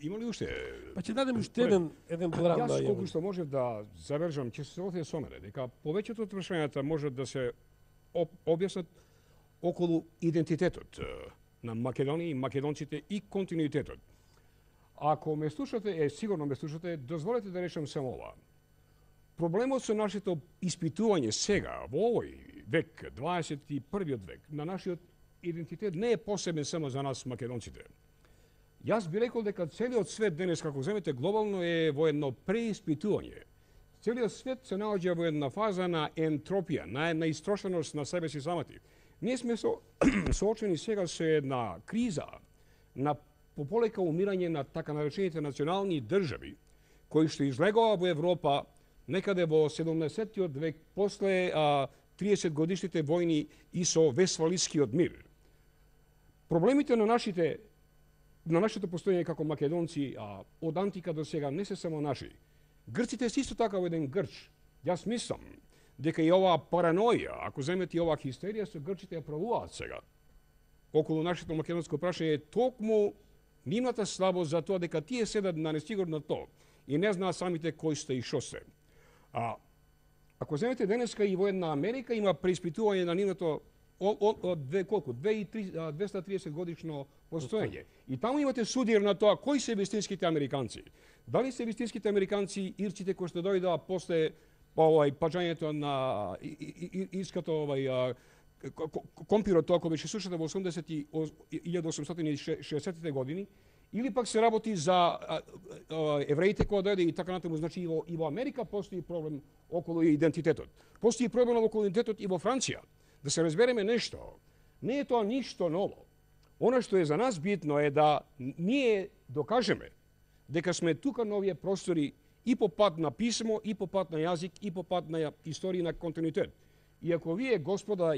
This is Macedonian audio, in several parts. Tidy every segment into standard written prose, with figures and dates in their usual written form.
Има ли уште? Па ќе дадем уште еден план на Јас колку што може да завршам, ќе се согласам со мене дека повеќето од прашањата можат да се објаснат околу идентитетот на Македонија и македонците и континуитетот. Ако ме слушате, сигурно ме слушате, дозволете да речам само ова. Проблемот со нашето испитување сега, во овој век, 21 век, на нашиот идентитет не е посебен само за нас македонците. Јас би рекол дека целиот свет денес, како земете глобално, е во едно преиспитување. Целиот свет се наоѓа во една фаза на ентропија, на истрошеност на себе си самати. Ние сме соочени сега со една криза на пополека умирање на така наречените национални држави, кои што излегува во Европа некаде во 17-тиот век после 30 годишните војни и со Весфалискиот мир. Проблемите на нашето постоење како македонци од антика до сега не се само наши. Грците се исто така во еден грч. Јас мислам дека и оваа параноја, ако земете и оваа хистерија со грчите ја правуваат сега, околу нашето македонско прашање е токму нивната слабост за тоа дека тие седат на несигурно то и не знаат самите кои сте и шо се. Ако земете денеска и во една Америка има преиспитување на нивното од 230 годишно постоење. И таму имате судир на тоа кои се вистинските американци. Дали се вистинските американци ирците кои што дојдоа после паѓањето на ирското компирот, тоа кој беше слушате во 1860-те години, или пак се работи за евреите кои дојде и така натаму. Значи и во Америка постои проблем околу идентитетот. Постои проблем околу идентитетот и во Франција. Да се разбереме нешто, не е тоа ништо ново. Она што е за нас битно е да ние докажеме дека сме тука на овие простори и по пат на писмо, и по пат на јазик, и по пат на историја на континуитет. И ако вие, господа,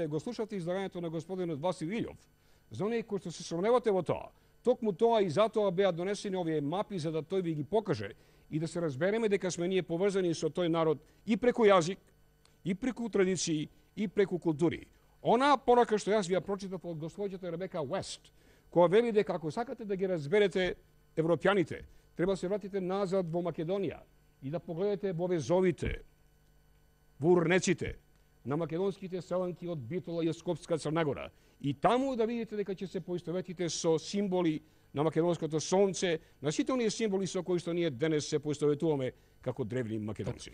го слушавте излагањето на господинот Васил Илјов, за оние кои што се сомневате во тоа, токму тоа и затоа беа донесени овие мапи за да тој ви ги покаже и да се разбереме дека сме ние поврзани со тој народ и преку јазик, и преку традиции, и преку култури. Онаа порака што јас ви ја прочитав од госпоѓата Ребека Уест, која вели дека ако сакате да ги разберете европјаните, треба да се вратите назад во Македонија и да погледате во везовите, во урнеците на македонските селанки од Битола и Скопска Црнагора. И таму да видите дека ќе се поистоветите со символи на македонското сонце, на сите оние символи со кои што ние денес се поистоветуваме како древни македонци.